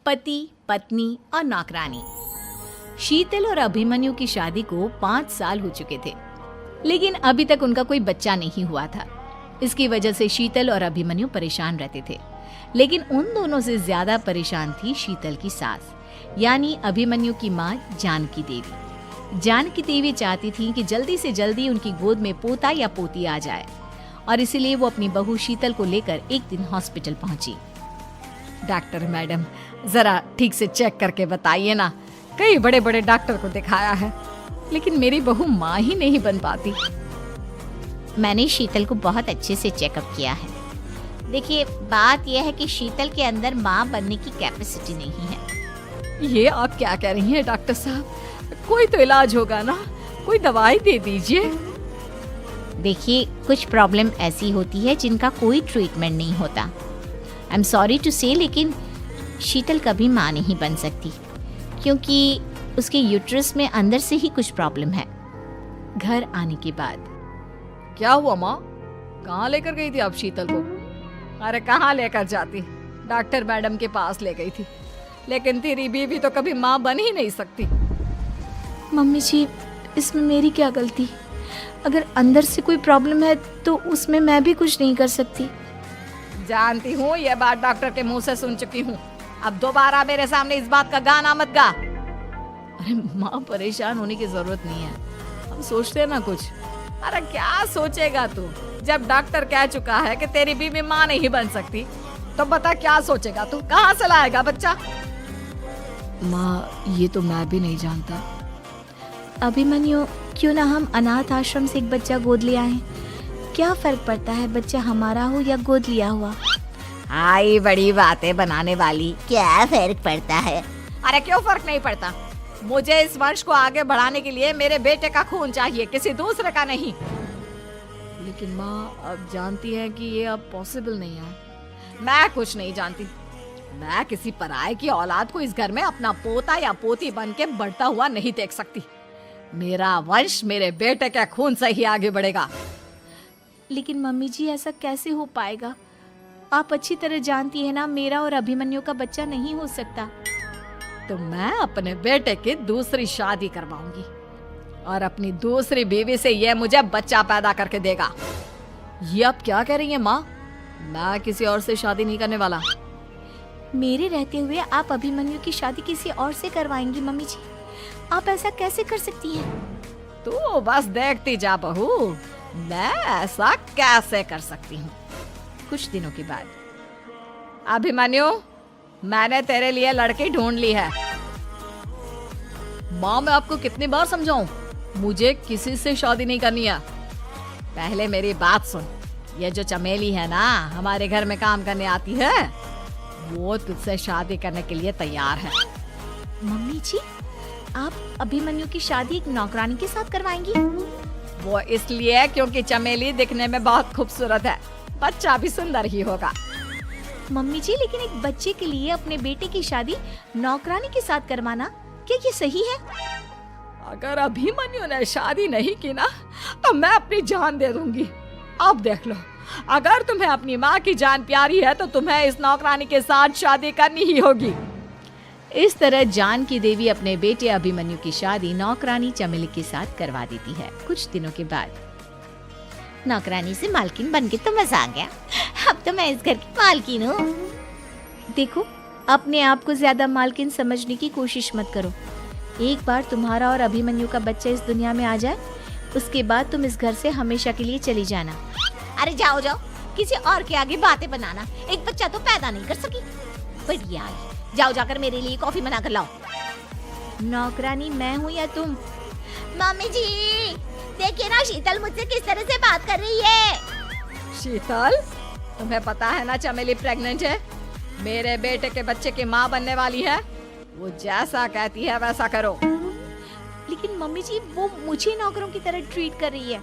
पति, पत्नी और नौकरानी। शीतल और अभिमन्यु की शादी को 5 साल हो चुके थे, लेकिन अभी तक उनका कोई बच्चा नहीं हुआ था। इसकी वजह से शीतल और अभिमन्यु परेशान रहते थे, लेकिन उन दोनों से ज्यादा परेशान थी शीतल की सास, यानी अभिमन्यु की माँ जानकी देवी। जानकी देवी चाहती थी कि जल्दी से जल्दी उनकी गोद में पोता या पोती आ जाए, और इसीलिए वो अपनी बहू शीतल को लेकर एक दिन हॉस्पिटल पहुंची। डॉक्टर मैडम, जरा ठीक से चेक करके बताइए ना। कई बड़े बड़े डॉक्टर को दिखाया है, लेकिन मेरी बहू माँ ही नहीं बन पाती। मैंने शीतल को बहुत अच्छे से चेकअप किया है। देखिए, बात यह है कि शीतल के अंदर माँ बनने की कैपेसिटी नहीं है। ये आप क्या कह रही हैं डॉक्टर साहब? कोई तो इलाज होगा ना, कोई दवाई दे दीजिए। देखिए, कुछ प्रॉब्लम ऐसी होती है जिनका कोई ट्रीटमेंट नहीं होता। आई एम सॉरी टू से, लेकिन शीतल कभी माँ नहीं बन सकती, क्योंकि उसके यूट्रस में अंदर से ही कुछ प्रॉब्लम है। घर आने के बाद क्या हुआ माँ? कहाँ लेकर गई थी आप शीतल को? अरे कहाँ लेकर जाती, डॉक्टर मैडम के पास ले गई थी, लेकिन तेरी बीवी तो कभी माँ बन ही नहीं सकती। मम्मी जी, इसमें मेरी क्या गलती? अगर अंदर से कोई प्रॉब्लम है तो उसमें मैं भी कुछ नहीं कर सकती। जानती हूँ, ये बात डॉक्टर के मुंह से सुन चुकी हूँ। अब दोबारा मेरे सामने इस बात का गाना मत गा। अरे माँ, परेशान होने की जरूरत नहीं है, हम सोचते हैं ना कुछ। अरे क्या सोचेगा तू? जब डॉक्टर कह चुका है कि तेरी बीवी माँ नहीं बन सकती, तो बता क्या सोचेगा तू? कहाँ से लाएगा बच्चा? माँ, ये तो मैं भी नहीं जानता। अभिमन्यु, क्यों ना हम अनाथ आश्रम से एक बच्चा गोद ले आए? क्या फर्क पड़ता है बच्चा हमारा हो या गोद लिया हुआ? आई बड़ी बातें बनाने वाली। क्या फर्क पड़ता है? अरे क्यों फर्क नहीं पड़ता? मुझे इस वंश को आगे बढ़ाने के लिए मेरे बेटे का खून चाहिए, किसी दूसरे का नहीं। लेकिन माँ, आप जानती हैं कि ये अब पॉसिबल नहीं है। मैं कुछ नहीं जानती। मैं किसी पराये की औलाद को इस घर में अपना पोता या पोती बन के बढ़ता हुआ नहीं देख सकती। मेरा वंश मेरे बेटे के खून से ही आगे बढ़ेगा। लेकिन मम्मी जी, ऐसा कैसे हो पाएगा? आप अच्छी तरह जानती है ना, मेरा और अभिमन्यु का बच्चा नहीं हो सकता। तो मैं अपने बेटे की दूसरी शादी करवाऊंगी, और अपनी दूसरी बीवी से ये मुझे बच्चा पैदा करके देगा। ये आप क्या कह रही हैं माँ? मैं किसी और से शादी नहीं करने वाला। मेरे रहते हुए आप अभिमन्यु की शादी किसी और से करवाएंगी? मम्मी जी, आप ऐसा कैसे कर सकती हैं? तू बस देखती जा बहू, मैं ऐसा कैसे कर सकती हूँ। कुछ दिनों के बाद, अभिमन्यु, मैंने तेरे लिए लड़की ढूंढ ली है। माँ, मैं आपको कितनी बार समझाऊं? मुझे किसी से शादी नहीं करनी है। पहले मेरी बात सुन। ये जो चमेली है ना, हमारे घर में काम करने आती है, वो तुझसे शादी करने के लिए तैयार है। मम्मी जी, आप अभिमन्यु की शादी एक नौकरानी के साथ करवाएंगी? वो इसलिए क्योंकि चमेली दिखने में बहुत खूबसूरत है, बच्चा भी सुंदर ही होगा। मम्मी जी, लेकिन एक बच्चे के लिए अपने बेटे की शादी नौकरानी के साथ करवाना, क्या ये सही है? अगर अभिमन्यु ने शादी नहीं की ना, तो मैं अपनी जान दे दूंगी। अब देख लो, अगर तुम्हें अपनी माँ की जान प्यारी है तो तुम्हें इस नौकरानी के साथ शादी करनी ही होगी। इस तरह जानकी देवी अपने बेटे अभिमन्यु की शादी नौकरानी चमेली के साथ करवा देती है। कुछ दिनों के बाद, नौकरानी से मालकिन बन के तो मजा आ गया। अब तो मैं इस घर की मालकिन हूँ। देखो, अपने आप को ज्यादा मालकिन समझने की कोशिश मत करो। एक बार तुम्हारा और अभिमन्यु का बच्चा इस दुनिया में आ जाए, उसके बाद तुम इस घर से हमेशा के लिए चली जाना। अरे जाओ जाओ, किसी और के आगे बातें बनाना। एक बच्चा तो पैदा नहीं कर सकी। बढ़िया है, जाओ जाकर मेरे लिए कॉफी बना कर लाओ। नौकरानी मैं हूँ या तुम? मम्मी जी, देखिए ना शीतल मुझसे किस तरह से बात कर रही है। शीतल, तुम्हें पता है ना चमेली प्रेग्नेंट है, मेरे बेटे के बच्चे की माँ बनने वाली है। वो जैसा कहती है वैसा करो। लेकिन मम्मी जी, वो मुझे नौकरों की तरह ट्रीट कर रही है।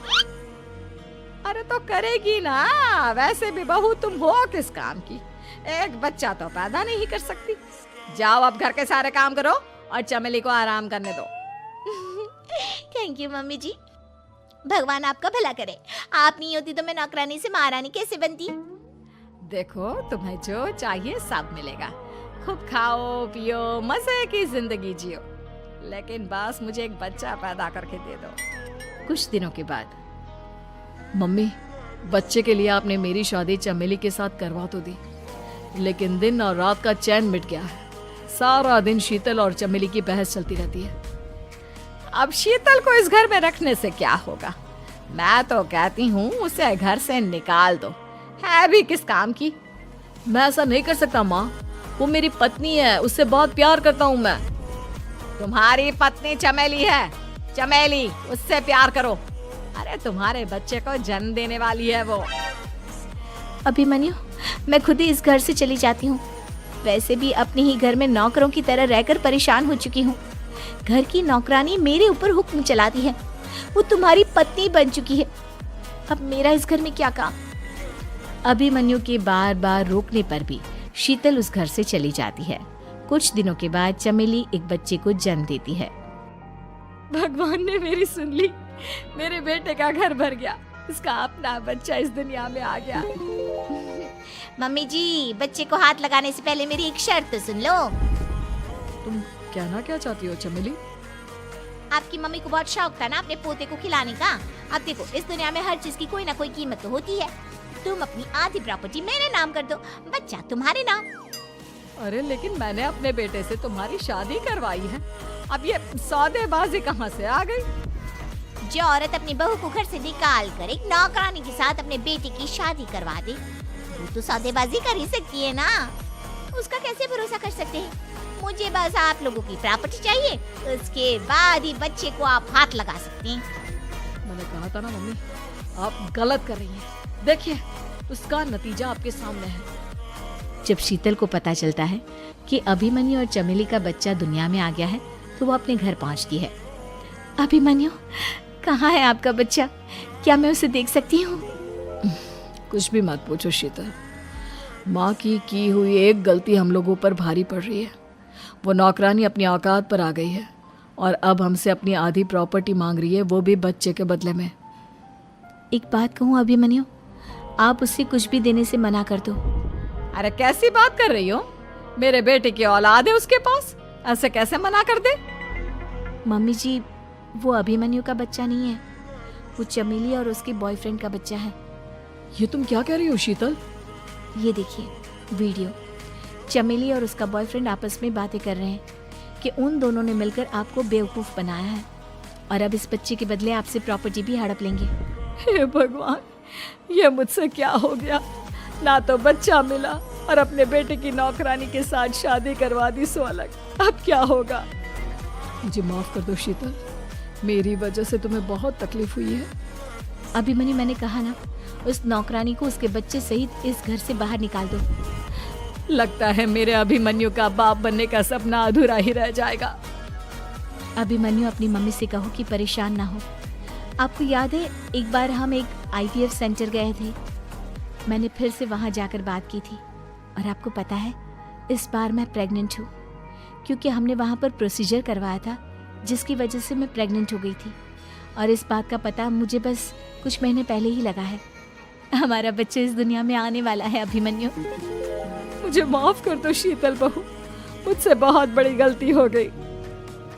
अरे तो करेगी ना, वैसे भी बहू तुम हो किस काम की? एक बच्चा तो पैदा नहीं कर सकती। जाओ अब घर के सारे काम करो और चमेली को आराम करने दो। थैंक यू मम्मी जी, भगवान आपका भला करे। आप नहीं होती तो मैं नौकरानी से महारानी कैसे बनती। देखो, तुम्हें जो चाहिए सब मिलेगा। खूब खाओ पियो, मजे की जिंदगी जियो, लेकिन बस मुझे एक बच्चा पैदा करके दे दो। कुछ दिनों के बाद, मम्मी बच्चे के लिए आपने मेरी शादी चमेली के साथ करवा तो दी, लेकिन दिन और रात का चैन मिट गया है। सारा दिन शीतल और चमेली की बहस चलती रहती है। अब शीतल को इस घर में रखने से क्या होगा? मैं तो कहती हूँ उसे घर से निकाल दो, है भी किस काम की। मैं ऐसा नहीं कर सकता माँ, वो मेरी पत्नी है, उससे बहुत प्यार करता हूँ मैं। तुम्हारी पत्नी चमेली है, चमेली, उससे प्यार करो। अरे तुम्हारे बच्चे को जन्म देने वाली है वो। अभिमन्यु, मैं खुद ही इस घर से चली जाती हूँ। वैसे भी अपने ही घर में नौकरों की तरह रहकर परेशान हो चुकी हूँ। घर की नौकरानी मेरे ऊपर हुक्म चलाती है, वो तुम्हारी पत्नी बन चुकी है। अब मेरा इस घर में क्या काम? अभिमन्यु के बार बार रोकने पर भी शीतल उस घर से चली जाती है। कुछ दिनों के बाद चमेली एक बच्चे को जन्म देती है। भगवान ने मेरी सुन ली, मेरे बेटे का घर भर गया, इसका अपना बच्चा इस दुनिया में आ गया। मम्मी जी, बच्चे को हाथ लगाने से पहले मेरी एक शर्त तो सुन लो। तुम कहना क्या चाहती हो चमेली? आपकी मम्मी को बहुत शौक था ना अपने पोते को खिलाने का। अब देखो, इस दुनिया में हर चीज की कोई ना कोई कीमत तो होती है। तुम अपनी आधी प्रॉपर्टी मेरे नाम कर दो, बच्चा तुम्हारे नाम। अरे लेकिन मैंने अपने बेटे से तुम्हारी शादी करवाई है, अब ये सौदेबाजी कहाँ से आ गई? जो औरत अपनी बहू को घर से निकाल कर एक नौकरानी के साथ अपने बेटे की शादी करवा दे, वो तो सौदेबाजी कर ही सकती है ना। उसका कैसे भरोसा कर सकते हैं? मुझे बस आप लोगों की प्रॉपर्टी चाहिए, उसके बाद ही बच्चे को आप हाथ लगा सकते हैं। मैंने कहा था ना मम्मी, आप गलत कर रही हैं। देखिए, उसका नतीजा आपके सामने है। जब शीतल को पता चलता है कि अभिमन्यु और चमेली का बच्चा दुनिया में आ गया है, तो वो अपने घर पहुंचती है। अभिमन्यु, कहाँ है आपका बच्चा? क्या मैं उसे देख सकती हूँ? कुछ भी मत पूछो शीतल, माँ की हुई एक गलती हम लोगों पर भारी पड़ रही है। वो नौकरानी अपनी औकात पर आ गई है और अब हमसे अपनी आधी प्रॉपर्टी मांग रही है, वो भी बच्चे के बदले में। एक बात कहूँ अभिमन्यु, आप उससे कुछ भी देने से मना कर दो। अरे कैसी बात कर रही हो? मेरे बेटे की औलाद है उसके पास, ऐसे कैसे मना कर दे? मम्मी जी, वो अभिमन्यु का बच्चा नहीं है, वो चमेली और उसके बॉयफ्रेंड का बच्चा है। ये तुम क्या कह रही हो शीतल? ये देखिए वीडियो, चमेली और उसका बॉयफ्रेंड आपस में बातें कर रहे हैं कि उन दोनों ने मिलकर आपको बेवकूफ बनाया है और अब इस बच्चे के बदले आपसे प्रॉपर्टी भी हड़प लेंगे। हे भगवान, ये मुझसे क्या हो गया? ना तो बच्चा मिला और अपने बेटे की नौकरानी के साथ शादी करवा दी सो अलग। अब क्या होगा? मुझे माफ कर दो शीतल, मेरी वजह से तुम्हें बहुत तकलीफ हुई है। अभिमन्यु, मैंने कहा ना, उस नौकरानी को उसके बच्चे सहित इस घर से बाहर निकाल दो। लगता है मेरे अभिमन्यु का बाप बनने का सपना अधूरा ही रह जाएगा। अभिमन्यु, अपनी मम्मी से कहो कि परेशान ना हो। आपको याद है एक बार हम एक IVF सेंटर गए थे, मैंने फिर से वहां जाकर बात की थी और आपको पता है इस बार मैं प्रेग्नेंट हूँ, क्योंकि हमने वहां पर प्रोसीजर करवाया था जिसकी वजह से मैं प्रेग्नेंट हो गई थी। और इस बात का पता मुझे बस कुछ महीने पहले ही लगा है। हमारा बच्चा इस दुनिया में आने वाला है अभिमन्यु। मुझे माफ कर दो शीतल बहू, मुझसे बहुत बड़ी गलती हो गई।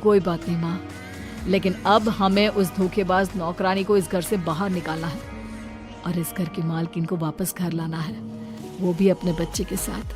कोई बात नहीं माँ, लेकिन अब हमें उस धोखेबाज नौकरानी को इस घर से बाहर निकालना है और इस घर की मालकिन को वापस घर लाना है, वो भी अपने बच्चे के साथ।